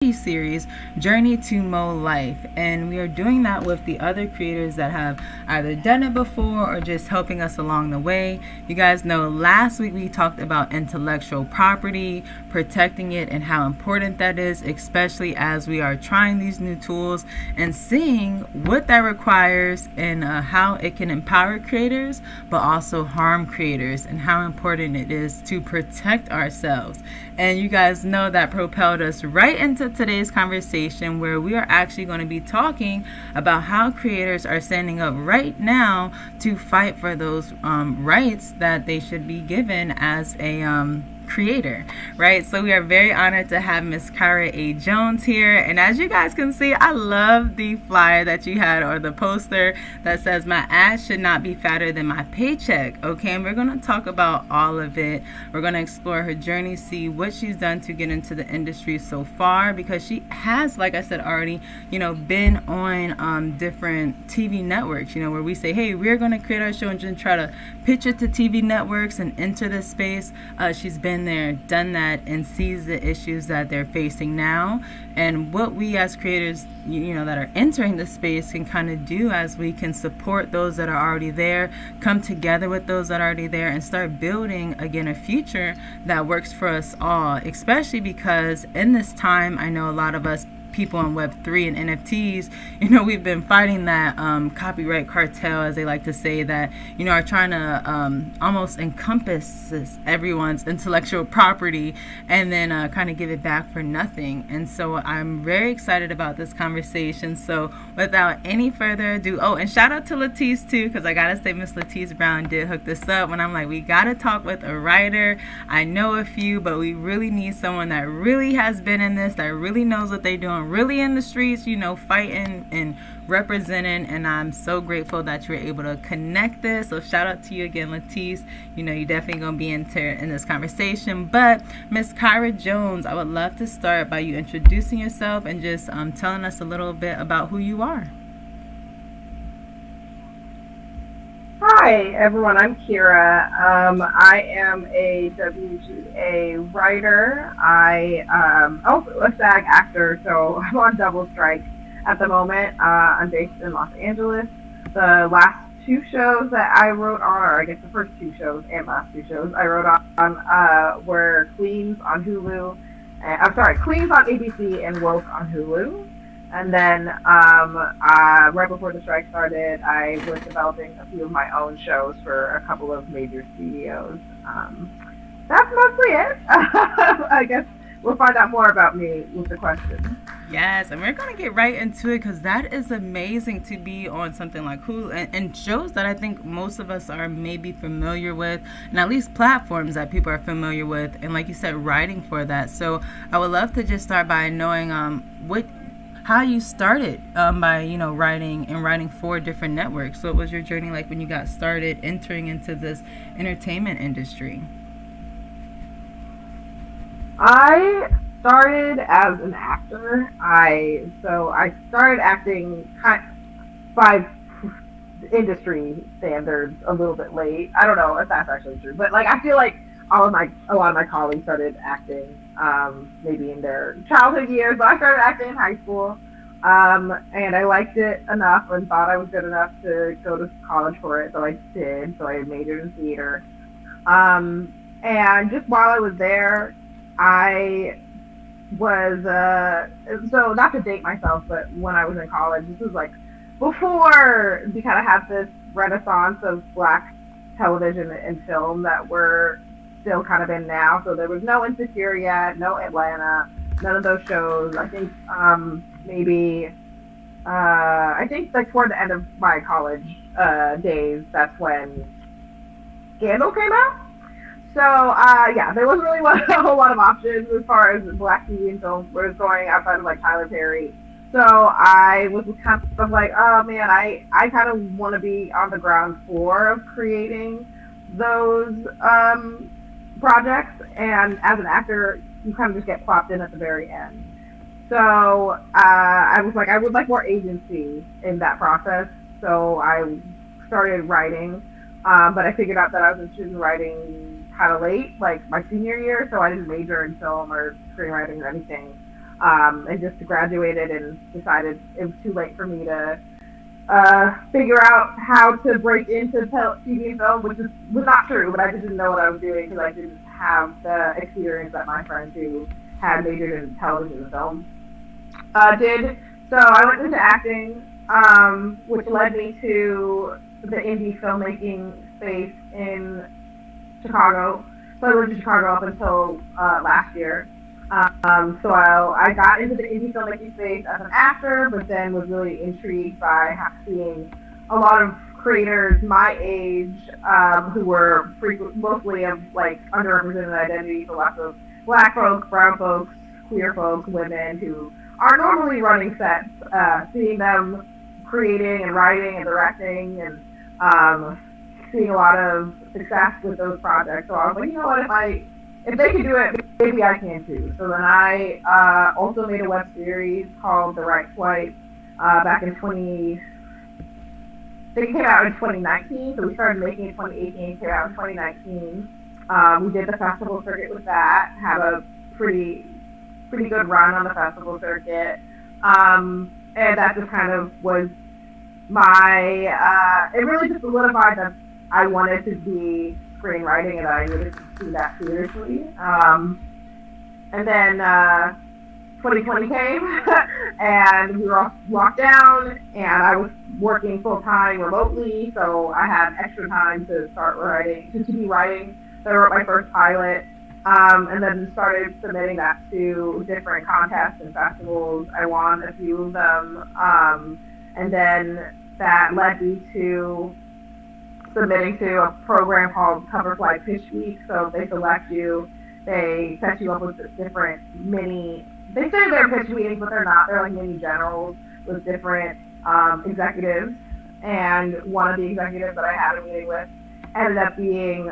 series, Journey to Mo Life. And we are doing that with the other creators that have either done it before or just helping us along the way. You guys know last week we talked about intellectual property, protecting it, and how important that is, especially as we are trying these new tools and seeing what that requires and how it can empower creators, but also harm creators, and how important it is to protect ourselves. And you guys know that propelled us right into today's conversation, where we are actually going to be talking about how creators are standing up right now to fight for those rights that they should be given as a creator, right? So we are very honored to have Miss Kyra Jones here. And as you guys can see, I love the flyer that you had, or the poster that says my ads should not be fatter than my paycheck. Okay, and we're going to talk about all of it. We're going to explore her journey, see what she's done to get into the industry so far, because she has, like I said already, been on different TV networks, where we say, hey, we're going to create our show and just try to pitch it to TV networks and enter this space. She's been there, done that, and sees the issues that they're facing now, and what we as creators that are entering the space can kind of do, as we can support those that are already there, come together with those that are already there, and start building again a future that works for us all. Especially because in this time, I know a lot of us people in Web3 and NFTs, we've been fighting that copyright cartel, as they like to say, that, are trying to almost encompass everyone's intellectual property and then kind of give it back for nothing. And so I'm very excited about this conversation. So without any further ado, and shout out to Latisse too, because I gotta say Miss Latisse Brown did hook this up when I'm like, we gotta talk with a writer. I know a few, but we really need someone that really has been in this, that really knows what they're doing, really in the streets, fighting and representing. And I'm so grateful that you were able to connect this. So shout out to you again, Latisse. You definitely gonna be in this conversation. But Miss Kyra Jones, I would love to start by you introducing yourself and just telling us a little bit about who you are. Hi, everyone. I'm Kyra. I am a WGA writer. I also a SAG actor, so I'm on double strike at the moment. I'm based in Los Angeles. The last two shows that I wrote on, or I guess the first two shows and last two shows I wrote on were Queens on Hulu. Queens on ABC and Woke on Hulu. And then right before the strike started, I was developing a few of my own shows for a couple of major studios. That's mostly it. I guess we'll find out more about me with the questions. Yes, and we're going to get right into it, because that is amazing to be on something like Hulu and shows that I think most of us are maybe familiar with, and at least platforms that people are familiar with, and like you said, writing for that. So I would love to just start by knowing how you started by writing for different networks. So what was your journey like when you got started entering into this entertainment industry? I started as an actor. I started acting by industry standards a little bit late. I don't know if that's actually true, but I feel like a lot of my colleagues started acting maybe in their childhood years, but I started acting in high school, and I liked it enough and thought I was good enough to go to college for it, so I did. So I majored in theater, and just while I was there, I was so not to date myself, but when I was in college, this was before we kind of had this renaissance of Black television and film that we're still kind of in now. So there was no Insecure yet, no Atlanta, none of those shows. I think toward the end of my college days, that's when Scandal came out. So there wasn't really a whole lot of options as far as Black TV and film was going outside of Tyler Perry. So I was kind of like, oh man, I kind of want to be on the ground floor of creating those projects, and as an actor, you kind of just get plopped in at the very end. So I was like, I would like more agency in that process. So I started writing, but I figured out that I was interested in writing kind of late, my senior year. So I didn't major in film or screenwriting or anything and just graduated and decided it was too late for me to figure out how to break into TV and film, was not true, but I just didn't know what I was doing because I didn't have the experience that my friends who had majored in television and film did. So I went into acting, which led me to the indie filmmaking space in Chicago. So I lived in Chicago up until last year. So I got into the indie filmmaking space as an actor, but then was really intrigued by seeing a lot of creators my age who were mostly of like underrepresented identities, so lots of black folks, brown folks, queer folks, women who are normally running sets, seeing them creating and writing and directing and seeing a lot of success with those projects. So I was like, you know what, if they can do it, maybe I can too. So then I also made a web series called The Right Swipe back in I think it came out in 2019. So we started making it in 2018, came out in 2019. We did the festival circuit with that, had a pretty good run on the festival circuit. And that just kind of was it really just solidified that I wanted to be screenwriting and I needed to do that seriously. And then 2020 came and we were all locked down and I was working full time remotely, so I had extra time to start writing, to be writing. So I wrote my first pilot and then started submitting that to different contests and festivals. I won a few of them. And then that led me to submitting to a program called Cover Flight Pitch Week. So they select you, they set you up with different they say they're pitch meetings, but they're not. They're like mini generals with different executives. And one of the executives that I had a meeting with ended up being,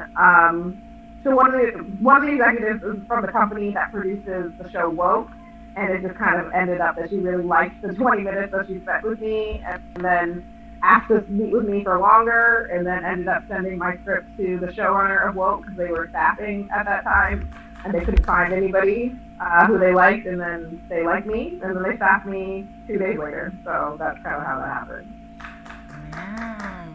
so one of the executives is from the company that produces the show Woke. And it just kind of ended up that she really liked the 20 minutes that she spent with me, and then asked us to meet with me for longer, and then ended up sending my script to the showrunner of Woke because they were staffing at that time, and they couldn't find anybody who they liked, and then they liked me, and then they staffed me 2 days later. So that's kind of how that happened. Wow.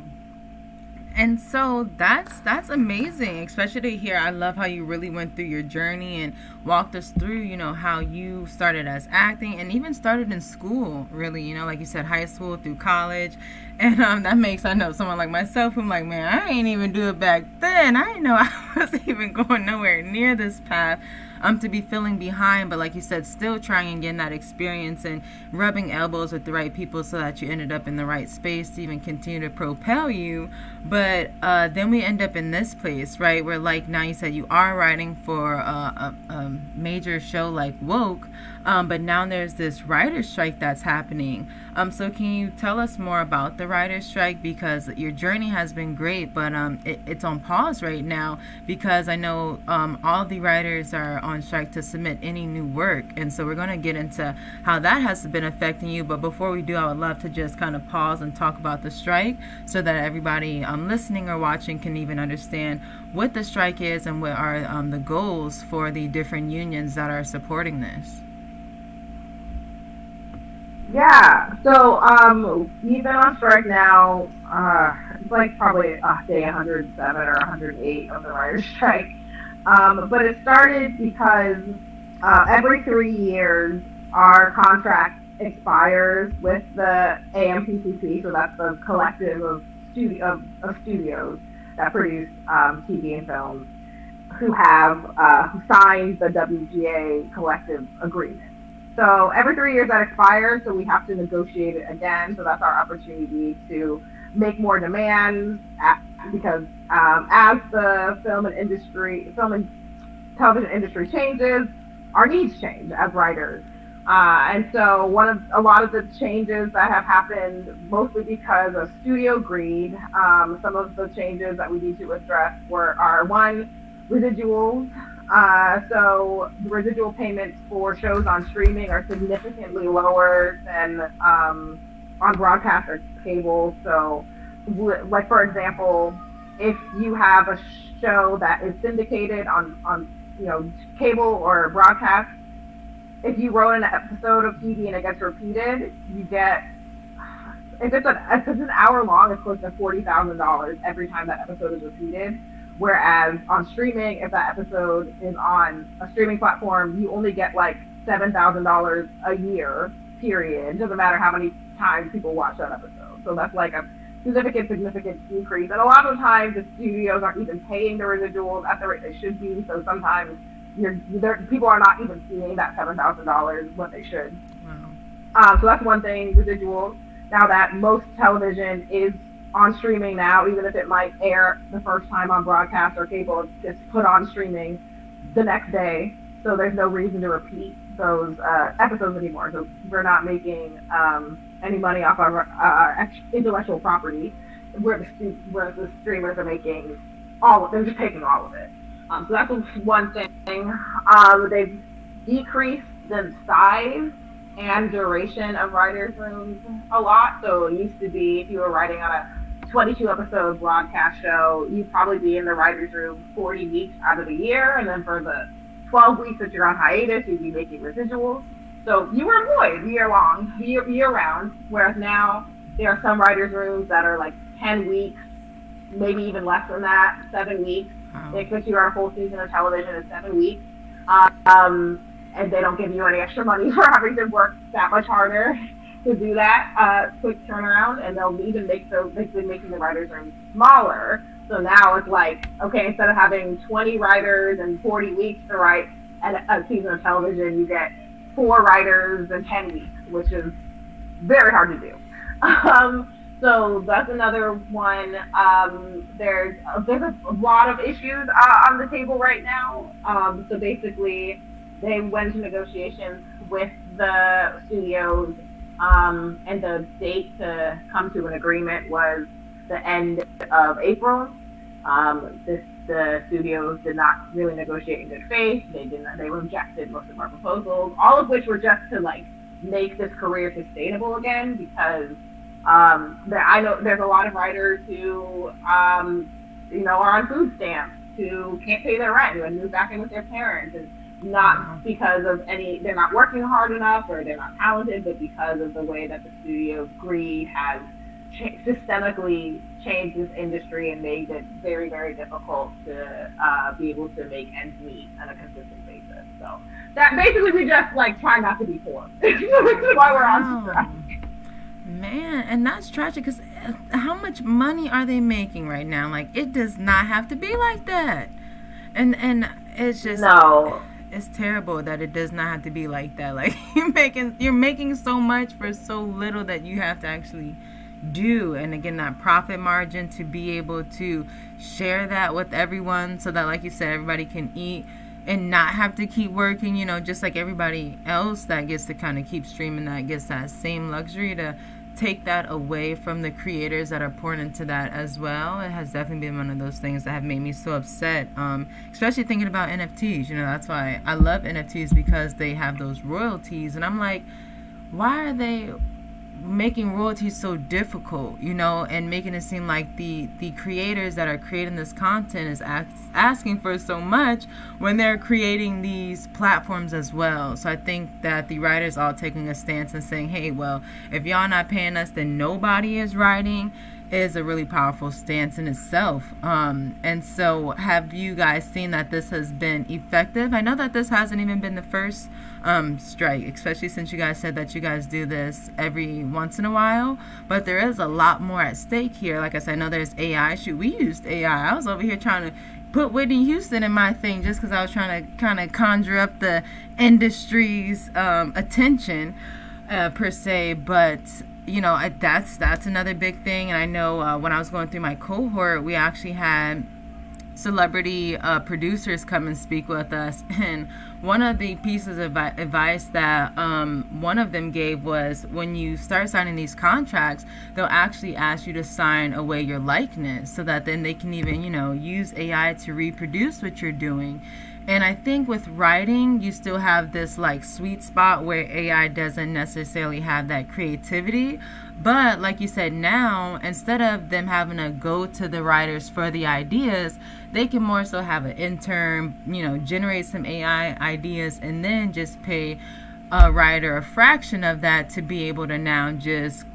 And so that's amazing, especially to hear. I love how you really went through your journey and walked us through, how you started as acting and even started in school, really, like you said, high school through college. And that makes, I know, someone like myself, who's like, man, I ain't even do it back then. I didn't know I was even going nowhere near this path. To be feeling behind, but like you said, still trying and getting that experience and rubbing elbows with the right people so that you ended up in the right space to even continue to propel you. But then we end up in this place, right, where like now you said you are writing for a major show like Woke, but now there's this writer's strike that's happening. So can you tell us more about the writer's strike, because your journey has been great, but it's on pause right now because I know all the writers are on strike to submit any new work, and so we're going to get into how that has been affecting you. But before we do, I would love to just kind of pause and talk about the strike so that everybody listening or watching can even understand what the strike is and what are the goals for the different unions that are supporting this. Yeah, so we've been on strike now, it's like probably day 107 or 108 of the writer's strike. But it started because every 3 years our contract expires with the AMPCC, so that's the collective of studios that produce TV and films who signed the WGA collective agreement. So every 3 years that expires, so we have to negotiate it again. So that's our opportunity to make more demands because as the film and television industry changes, our needs change as writers. And so a lot of the changes that have happened, mostly because of studio greed, some of the changes that we need to address are one, residuals. So the residual payments for shows on streaming are significantly lower than on broadcast or cable. So, like for example, if you have a show that is syndicated on cable or broadcast, if you wrote an episode of TV and it gets repeated, you get, if it's an hour long, it's close to $40,000 every time that episode is repeated. Whereas on streaming, if that episode is on a streaming platform, you only get like $7,000 a year, period. Doesn't matter how many times people watch that episode. So that's like a significant decrease. And a lot of times the studios aren't even paying the residuals at the rate they should be. So sometimes people are not even seeing that $7,000 what they should. Wow. So that's one thing, residuals. Now that most television is on streaming now, even if it might air the first time on broadcast or cable, it's just put on streaming the next day. So there's no reason to repeat those episodes anymore. So we're not making any money off of our intellectual property, where the streamers are making they're just taking all of it. So that's one thing. They've decreased the size and duration of writers' rooms a lot. So it used to be, if you were writing on a 22 episode broadcast show, you'd probably be in the writer's room 40 weeks out of the year, and then for the 12 weeks that you're on hiatus, you'd be making residuals. So you were employed year round, whereas now there are some writers' rooms that are like 10 weeks, maybe even less than that, 7 weeks. Wow. They expect you on a full season of television in 7 weeks. And they don't give you any extra money for having to work that much harder to do that quick turnaround. And they'll even they've been making the writers' room smaller. So now it's like, okay, instead of having 20 writers and 40 weeks to write a season of television, you get 4 writers and 10 weeks, which is very hard to do. So that's another one. There's a lot of issues on the table right now. So basically, they went into negotiations with the studios, and the date to come to an agreement was the end of April. The studios did not really negotiate in good faith. They rejected most of our proposals, all of which were just to like make this career sustainable again, because I know there's a lot of writers who are on food stamps, who can't pay their rent, who had moved back in with their parents, and not because of they're not working hard enough or they're not talented, but because of the way that the studio's greed has systemically changed this industry and made it very, very difficult to be able to make ends meet on a consistent basis. So that basically we just like try not to be poor. This is why we're on strike. Man, and that's tragic, because how much money are they making right now? Like, it does not have to be like that. And it's just it's terrible that it does not have to be like that. Like, you're making so much for so little that you have to actually do. And again, that profit margin, to be able to share that with everyone, so that, like you said, everybody can eat and not have to keep working, just like everybody else that gets to kind of keep streaming, that gets that same luxury, to take that away from the creators that are pouring into that as well. It has definitely been one of those things that have made me so upset, especially thinking about NFTs. That's why I love NFTs, because they have those royalties, and I'm like, why are they making royalties so difficult, and making it seem like the creators that are creating this content is asking for so much when they're creating these platforms as well. So I think that the writers all taking a stance and saying, hey, well, if y'all not paying us, then nobody is writing, is a really powerful stance in itself. And so have you guys seen that this has been effective? I know that this hasn't even been the first strike, especially since you guys said that you guys do this every once in a while, but there is a lot more at stake here. Like I said, I know there's AI. We used AI. I was over here trying to put Whitney Houston in my thing, just because I was trying to kind of conjure up the industry's attention per se. But that's another big thing. And I know when I was going through my cohort, we actually had celebrity producers come and speak with us, and one of the pieces of advice that one of them gave was, when you start signing these contracts, they'll actually ask you to sign away your likeness, so that then they can even use AI to reproduce what you're doing. And I think with writing, you still have this like sweet spot where AI doesn't necessarily have that creativity. But like you said, now, instead of them having to go to the writers for the ideas, they can more so have an intern, generate some AI ideas, and then just pay a writer a fraction of that to be able to now just,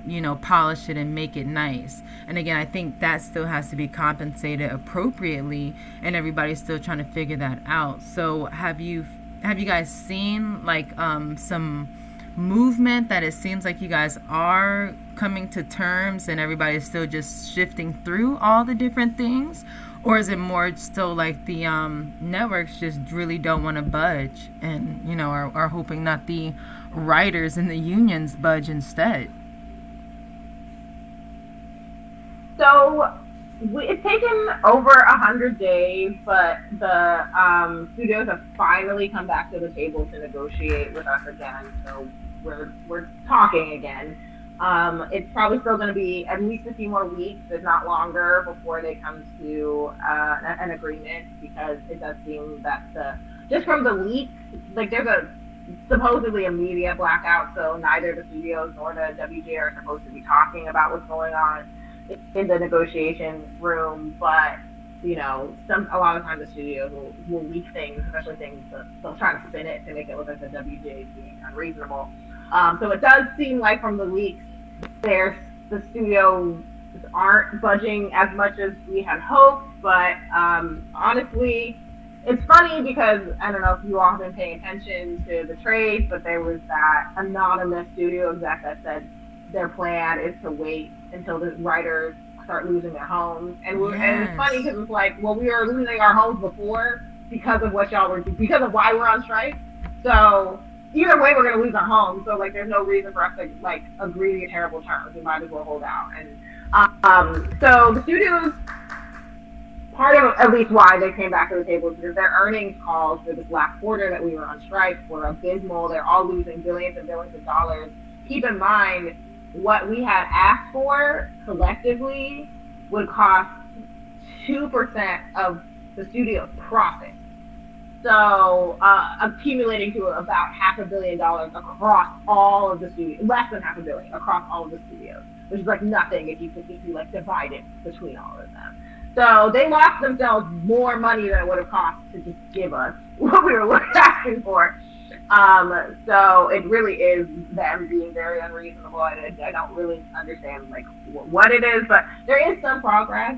polish it and make it nice. And again, I think that still has to be compensated appropriately, and everybody's still trying to figure that out. So have you guys seen like some movement that it seems like you guys are coming to terms and everybody's still just shifting through all the different things? Or is it more still like the networks just really don't want to budge and, are hoping that the writers and the unions budge instead? So it's taken over 100 days, but the studios have finally come back to the table to negotiate with us again. So we're talking again. It's probably still going to be at least a few more weeks, if not longer, before they come to an agreement, because it does seem that just from the leaks, like there's supposedly a media blackout, so neither the studios nor the WGA are supposed to be talking about what's going on in the negotiation room. But a lot of times the studios will leak things, especially things they'll try to spin it to make it look like the WGA is being unreasonable. So it does seem like from the leaks, the studios aren't budging as much as we had hoped. But honestly, it's funny because I don't know if you all have been paying attention to the trades, but there was that anonymous studio exec that said their plan is to wait until the writers start losing their homes. And it's funny because it's like, well, we were losing our homes before because of what y'all were doing, because of why we're on strike. So either way, we're going to lose our homes. So like, there's no reason for us to like agree to terrible terms. We might as well hold out. And so the studios, part of at least why they came back to the table is because their earnings calls for this last quarter that we were on strike were abysmal. They're all losing billions and billions of dollars. Keep in mind, what we had asked for collectively would cost 2% of the studio's profit. So accumulating to about $500 million across all of the studios, less than $500 million across all of the studios, which is like nothing if you like divide it between all of them. So they lost themselves more money than it would have cost to just give us what we were asking for. So it really is them being very unreasonable. I don't really understand like what it is, but there is some progress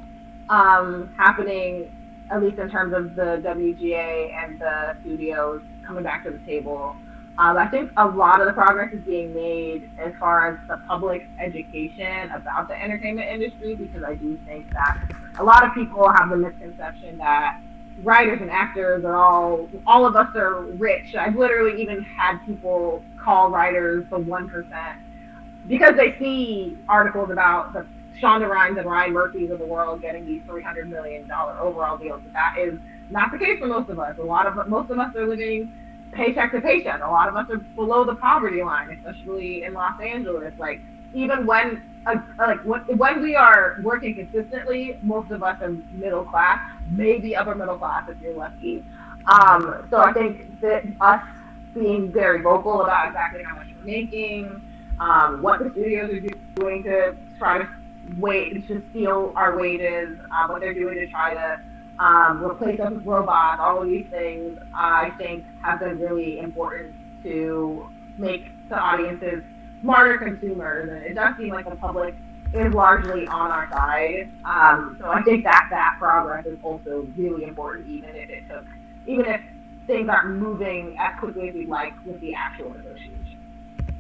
happening, at least in terms of the WGA and the studios coming back to the table. I think a lot of the progress is being made as far as the public education about the entertainment industry, because I do think that a lot of people have the misconception that writers and actors are all of us are rich. I've literally even had people call writers the 1% because they see articles about the Shonda Rhimes and Ryan Murphys of the world getting these $300 million overall deals. But that is not the case for most of us. Most of us are living paycheck to paycheck. A lot of us are below the poverty line, especially in Los Angeles. Like even when we are working consistently, most of us are middle class, maybe upper middle class if you're lucky. So I think that us being very vocal about exactly how much we're making, what the studios are doing to try to steal our wages, what they're doing to try to replace us with robots, all of these things, I think have been really important to make the audiences smarter consumers. And it does seem like the public is largely on our side. So I think that progress is also really important, even if things aren't moving as quickly as we'd like with the actual negotiation.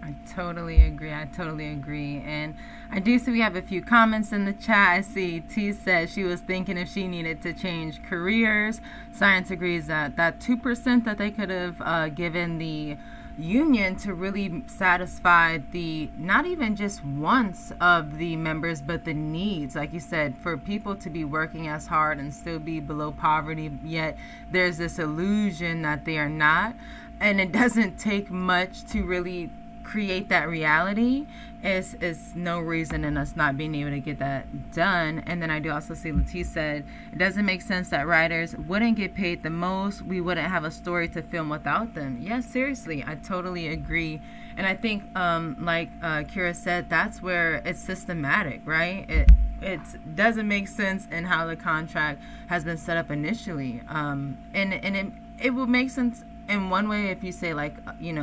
I totally agree. And I do see we have a few comments in the chat. I see T said she was thinking if she needed to change careers. Science agrees that 2% that they could have given the union to really satisfy the not even just wants of the members, but the needs. Like you said, for people to be working as hard and still be below poverty, yet there's this illusion that they are not. And it doesn't take much to really create that reality. Is no reason in us not being able to get that done. And then I do also see Latif said it doesn't make sense that writers wouldn't get paid the most. We wouldn't have a story to film without them. Yes, seriously, I totally agree. And I think like Kyra said, that's where it's systematic, right? It doesn't make sense in how the contract has been set up initially, and it will make sense in one way, if you say like,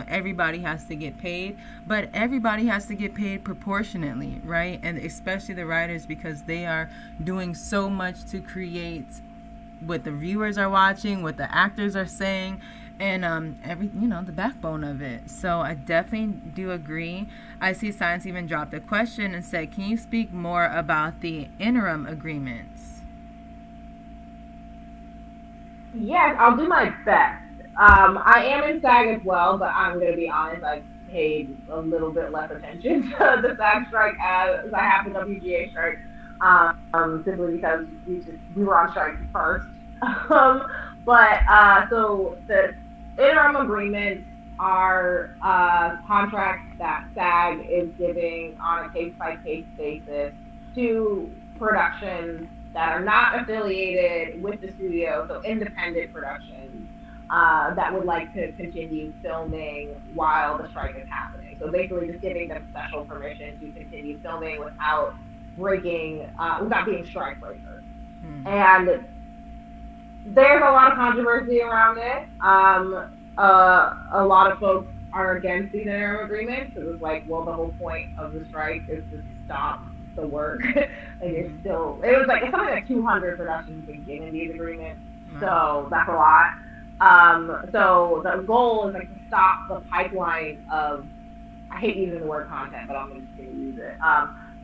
everybody has to get paid, but everybody has to get paid proportionately, right? And especially the writers, because they are doing so much to create what the viewers are watching, what the actors are saying, and the backbone of it. So I definitely do agree. I see Science even dropped a question and said, can you speak more about the interim agreements? Yes, I'll do my best. I am in SAG as well, but I'm going to be honest, I paid a little bit less attention to the SAG strike as I have the WGA strike, simply because we were on strike first. So the interim agreements are contracts that SAG is giving on a case-by-case basis to productions that are not affiliated with the studio, so independent productions that would like to continue filming while the strike is happening. So basically just giving them special permission to continue filming without being strike breakers. And there's a lot of controversy around it. A lot of folks are against these interim agreements. It was like, well, the whole point of the strike is to stop the work. It was like, it's something like 200 productions been given these agreements. So that's a lot. So the goal is like to stop the pipeline of, I hate using the word content, but I'm just going to use it.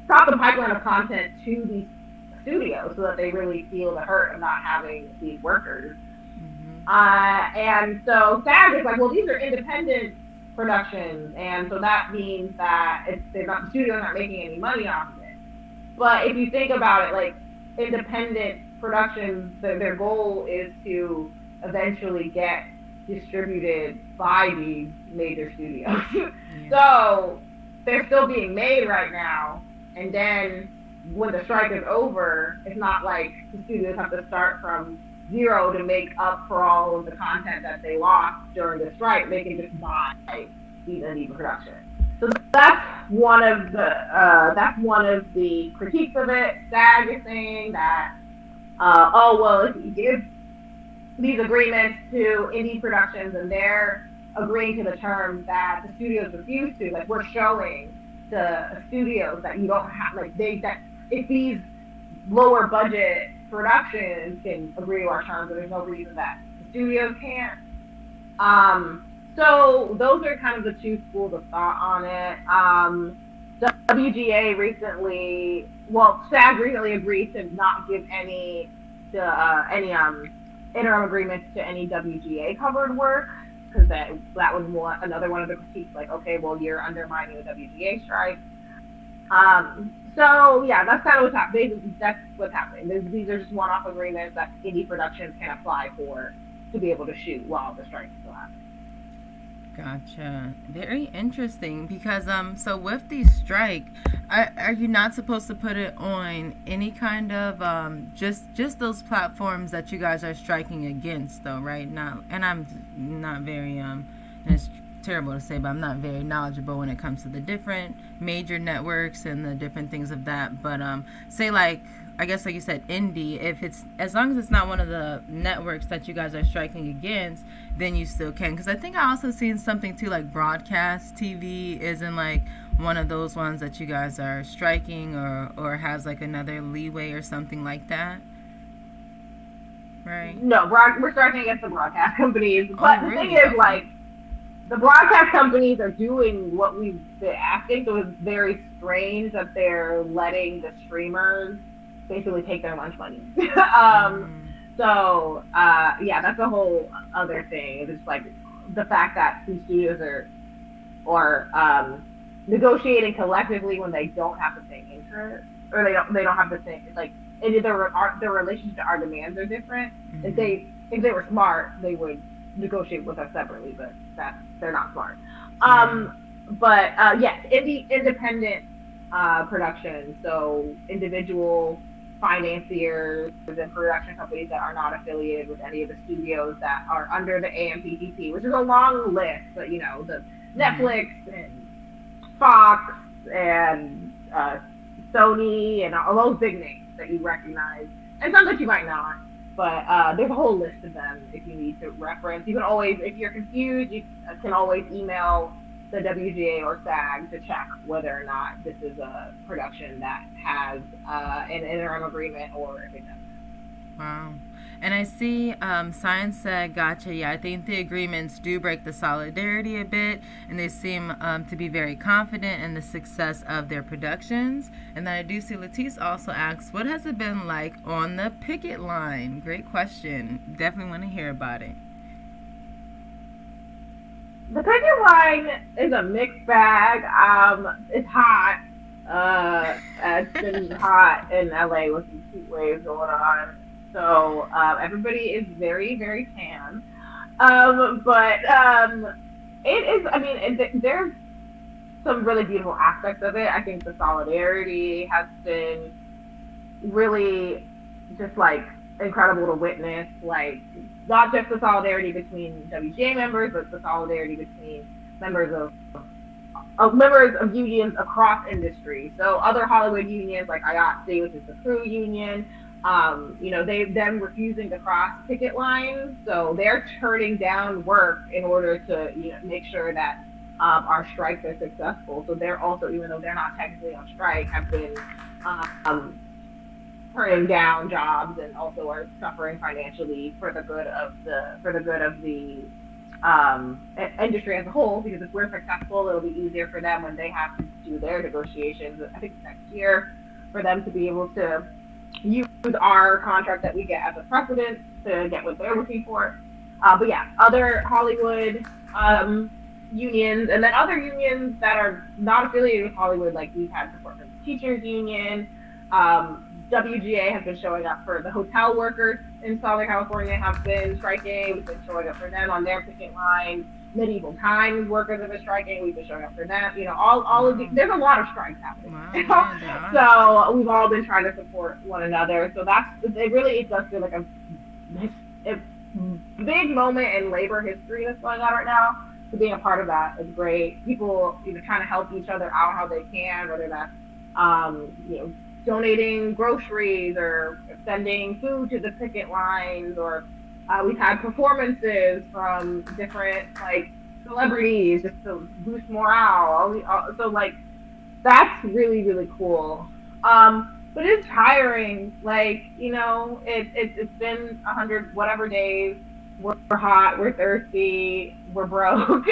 Stop the pipeline of content to these studios so that they really feel the hurt of not having these workers. And so SAG is like, well, these are independent productions, and so that means that the studio's not making any money off of it. But if you think about it, like independent productions, their goal is to eventually get distributed by these major studios. So they're still being made right now, and then when the strike is over, it's not like the studios have to start from zero to make up for all of the content that they lost during the strike. They can just buy these indie productions. So that's one of the critiques of it. SAG is saying that, if you give these agreements to indie productions and they're agreeing to the terms that the studios refuse to, like we're showing the studios that you don't have, that if these lower budget productions can agree to our terms, and there's no reason that the studios can't. So those are kind of the two schools of thought on it. WGA recently, SAG recently agreed to not give any interim agreements to any WGA covered work, because that was another one of the critiques, like, okay, well, you're undermining the WGA strike. So yeah, that's kind of what's happening. That's what's happening. These are just one-off agreements that indie productions can apply for to be able to shoot while the strike is still happening. Gotcha. Very interesting, because so with the strike, are you not supposed to put it on any kind of just those platforms that you guys are striking against, though, right? Now, and I'm not very and it's terrible to say, but I'm not very knowledgeable when it comes to the different major networks and the different things of that. But say, like, I guess, like you said, indie, if it's, as long as it's not one of the networks that you guys are striking against, then you still can. Because I think I also seen something too, like broadcast TV isn't like one of those ones that you guys are striking, or has like another leeway or something like that, right? No, we're striking against the broadcast companies. But the thing is, like, the broadcast companies are doing what we've been asking, so it's very strange that they're letting the streamers basically take their lunch money. So that's a whole other thing. It's like the fact that these studios are negotiating collectively when they don't have the same interest, or they don't have the same, like, their relationship to our demands are different. If they were smart, they would negotiate with us separately, but they're not smart. Yes, independent production, so individual financiers and production companies that are not affiliated with any of the studios that are under the AMPTP, which is a long list, but the Netflix and Fox and Sony and all those big names that you recognize, and some that you might not. But there's a whole list of them if you need to reference. You can always, if you're confused, you can always email the WGA or SAG to check whether or not this is a production that has an interim agreement or if it doesn't. Wow. And I see Science said, gotcha. Yeah, I think the agreements do break the solidarity a bit, and they seem to be very confident in the success of their productions. And then I do see Latisse also asks, what has it been like on the picket line? Great question. Definitely want to hear about it. The picket line is a mixed bag. It's hot. It's been hot in LA with these heat waves going on. So everybody is very, very tan. But it is, I mean, there's some really beautiful aspects of it. I think the solidarity has been really just like incredible to witness. Like, not just the solidarity between WGA members, but the solidarity between members members of unions across industry. So other Hollywood unions like IATSE, which is the crew union, they've them refusing to cross picket lines. So they're turning down work in order to make sure that our strikes are successful. So they're also, even though they're not technically on strike, have been um, turning down jobs and also are suffering financially for the good of the industry as a whole. Because if we're successful, it'll be easier for them when they have to do their negotiations. I think next year, for them to be able to use our contract that we get as a precedent to get what they're looking for. But yeah, other Hollywood unions, and then other unions that are not affiliated with Hollywood, like we've had support from the teachers union. WGA has been showing up for the hotel workers in Southern California, have been striking. We've been showing up for them on their picket line. Medieval Times workers have been striking. We've been showing up for them. All of these. There's a lot of strikes happening. Wow, yeah, so we've all been trying to support one another. So it does feel like a big moment in labor history that's going on right now. So being a part of that is great. People, trying to help each other out how they can, whether that's donating groceries or sending food to the picket lines, or we've had performances from different celebrities just to boost morale. So that's really, really cool. But it's tiring. It's been 100 whatever days. We're hot. We're thirsty. We're broke.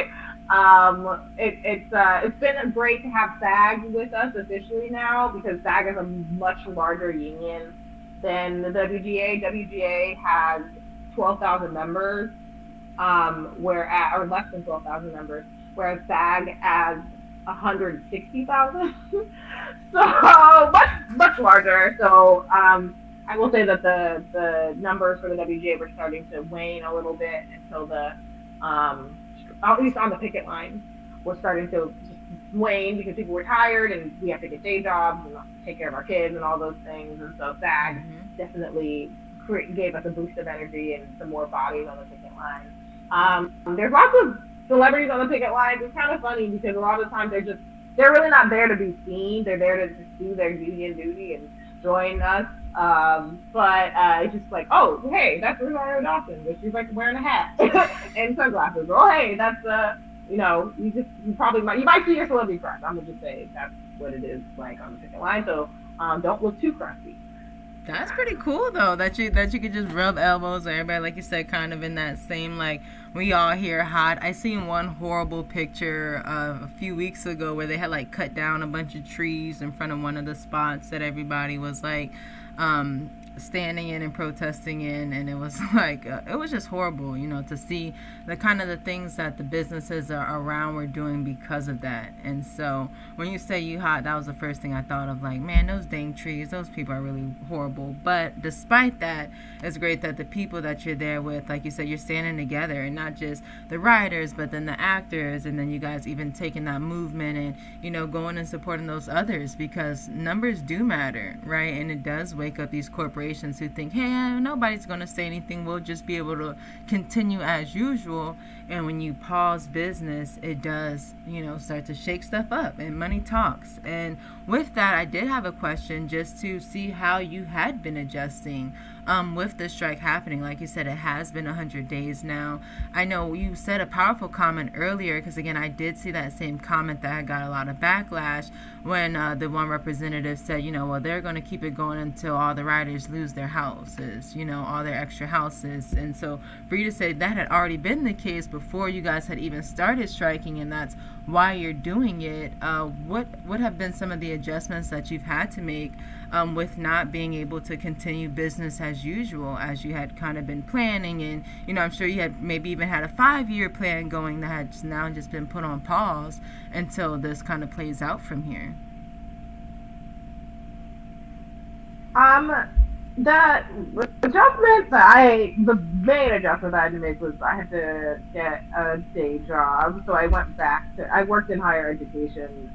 It's been great to have SAG with us officially now, because SAG is a much larger union than the WGA. WGA has 12,000 members, or less than 12,000 members, whereas SAG has 160,000. So much larger. So I will say that the numbers for the WGA were starting to wane a little bit until at least on the picket line, was starting to wane because people were tired and we have to get day jobs and take care of our kids and all those things. And so SAG definitely gave us a boost of energy and some more bodies on the picket line. There's lots of celebrities on the picket lines. It's kind of funny because a lot of the times they're really not there to be seen. They're there to just do their union duty and join us. But it's just like, oh, hey, that's Rosario Dawson, but she's wearing a hat and sunglasses. Oh, hey, that's you might see your celebrity crush. I'm gonna just say that's what it is like on the picket line. So don't look too crusty. That's pretty cool though, that you could just rub elbows with everybody, like you said, kind of in that same we all here hot. I seen one horrible picture a few weeks ago where they had cut down a bunch of trees in front of one of the spots that everybody was standing in and protesting in, and it was it was just horrible, to see the kind of the things that the businesses around were doing because of that. And so when you say you hot, that was the first thing I thought of, man, those dang trees, those people are really horrible. But despite that, it's great that the people that you're there with, like you said, you're standing together, and not just the writers, but then the actors, and then you guys even taking that movement and going and supporting those others, because numbers do matter, right? And it does wake up these corporations who think, hey, nobody's going to say anything, we'll just be able to continue as usual. And when you pause business, it does start to shake stuff up, and money talks. And with that, I did have a question just to see how you had been adjusting with the strike happening. Like you said, it has been 100 days now. I know you said a powerful comment earlier, because again, I did see that same comment that got a lot of backlash when the one representative said, well, they're going to keep it going until all the riders lose their houses, all their extra houses. And so for you to say that had already been the case before you guys had even started striking, and that's why you're doing it, what have been some of the adjustments that you've had to make with not being able to continue business as usual as you had kind of been planning? And I'm sure you had maybe even had a 5-year plan going that had now just been put on pause until this kind of plays out from here. The adjustment the main adjustment that I had to make was I had to get a day job. So I worked in higher education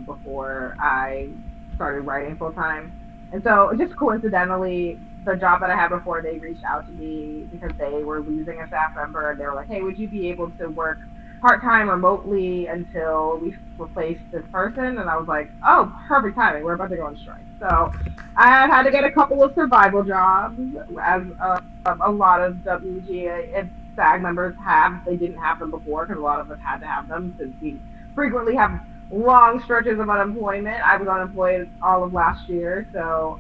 before I started writing full time. And so just coincidentally, the job that I had before, they reached out to me because they were losing a staff member, and they were like, hey, would you be able to work part-time remotely until we replace this person? And I was like, oh, perfect timing. We're about to go on strike. So I had to get a couple of survival jobs, as a lot of WGA and SAG members have. They didn't have them before because a lot of us had to have them since we frequently have long stretches of unemployment. I was unemployed all of last year, so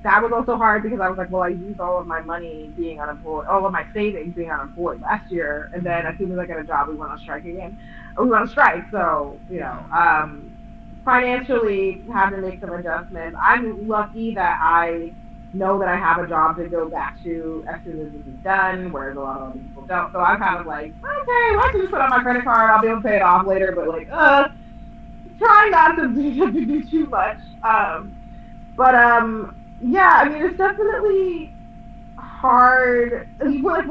that was also hard because I was like, well, I used all of my money being unemployed, all of my savings being unemployed last year, and then as soon as I got a job, we went on strike again. We went on strike, so financially had to make some adjustments. I'm lucky that I know that I have a job to go back to as soon as this is done, whereas a lot of other people don't. So I'm kind of like, okay, well, I can just put on my credit card. I'll be able to pay it off later, but trying not to do too much. Yeah, I mean, it's definitely hard. We're